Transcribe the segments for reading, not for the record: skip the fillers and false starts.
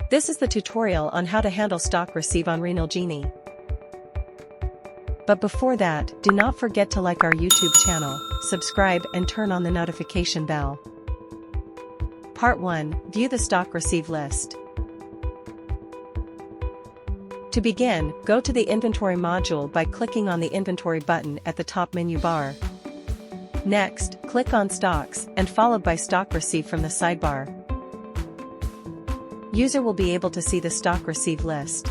This is the tutorial on how to handle stock receive on RenalGenie. But before that, do not forget to like our YouTube channel, subscribe and turn on the notification bell. Part 1. View the stock receive list. To begin, go to the Inventory module by clicking on the Inventory button at the top menu bar. Next, click on Stocks and followed by Stock Receive from the sidebar. User will be able to see the stock receive list.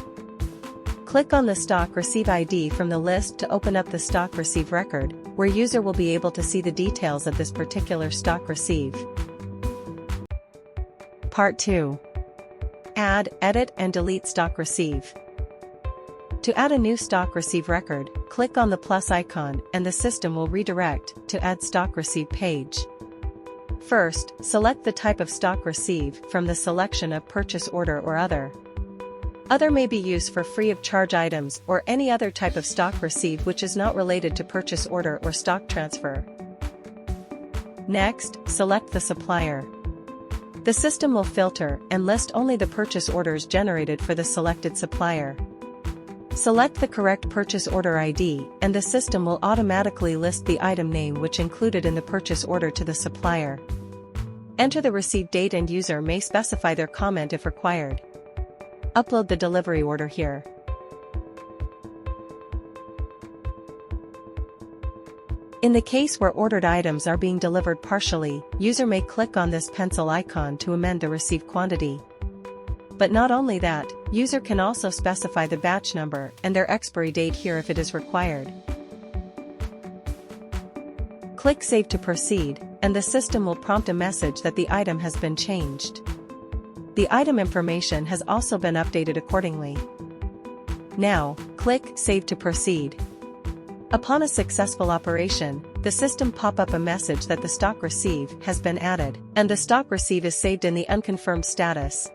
Click on the stock receive ID from the list to open up the stock receive record, where user will be able to see the details of this particular stock receive. Part 2. Add, edit and delete stock receive. To add a new stock receive record, click on the plus icon and the system will redirect to Add Stock Receive page. First, select the type of stock receive from the selection of Purchase Order or Other. Other may be used for free of charge items or any other type of stock receive which is not related to purchase order or stock transfer. Next, select the supplier. The system will filter and list only the purchase orders generated for the selected supplier. Select the correct purchase order ID and the system will automatically list the item name which included in the purchase order to the supplier. Enter the receipt date and user may specify their comment if required. Upload the delivery order here. In the case where ordered items are being delivered partially, user may click on this pencil icon to amend the received quantity. But not only that, user can also specify the batch number and their expiry date here if it is required. Click Save to proceed, and the system will prompt a message that the item has been changed. The item information has also been updated accordingly. Now, click Save to proceed. Upon a successful operation, the system pop up a message that the stock receive has been added, and the stock receive is saved in the unconfirmed status.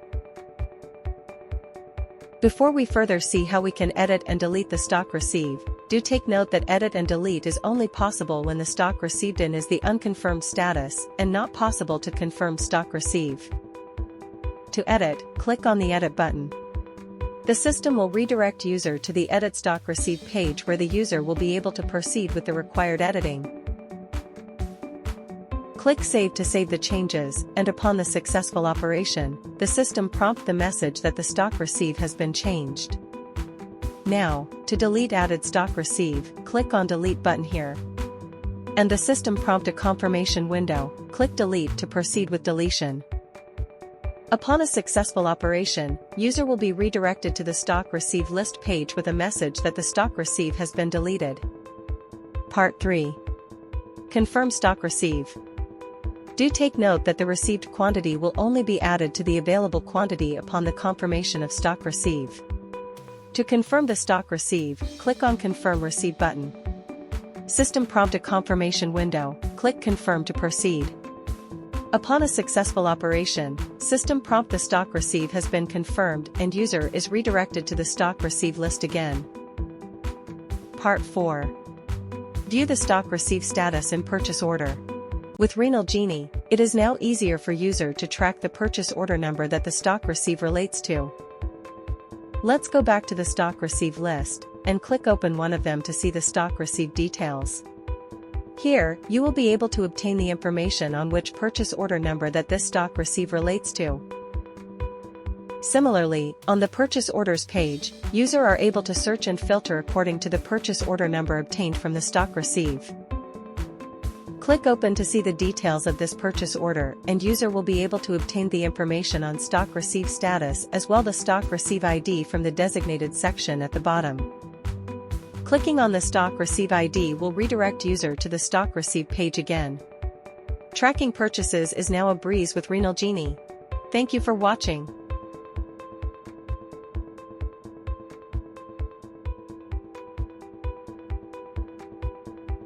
Before we further see how we can edit and delete the stock receive, do take note that edit and delete is only possible when the stock received in is the unconfirmed status and not possible to confirm stock receive. To edit, click on the Edit button. The system will redirect user to the Edit Stock Receive page where the user will be able to proceed with the required editing. Click Save to save the changes, and upon the successful operation, the system prompts the message that the stock receive has been changed. Now, to delete added stock receive, click on Delete button here. And the system prompt a confirmation window, click Delete to proceed with deletion. Upon a successful operation, user will be redirected to the stock receive list page with a message that the stock receive has been deleted. Part 3. Confirm stock receive. Do take note that the received quantity will only be added to the available quantity upon the confirmation of stock receive. To confirm the stock receive, click on Confirm Receive button. System prompt a confirmation window, click Confirm to proceed. Upon a successful operation, system prompt the stock receive has been confirmed and user is redirected to the stock receive list again. Part 4. View the stock receive status in purchase order. With RenalGenie, it is now easier for user to track the purchase order number that the stock receive relates to. Let's go back to the stock receive list and click open one of them to see the stock receive details. Here, you will be able to obtain the information on which purchase order number that this stock receive relates to. Similarly, on the purchase orders page, user are able to search and filter according to the purchase order number obtained from the stock receive. Click Open to see the details of this purchase order and user will be able to obtain the information on stock receive status as well the stock receive ID from the designated section at the bottom. Clicking on the stock receive ID will redirect user to the stock receive page again. Tracking purchases is now a breeze with RenalGenie. Thank you for watching.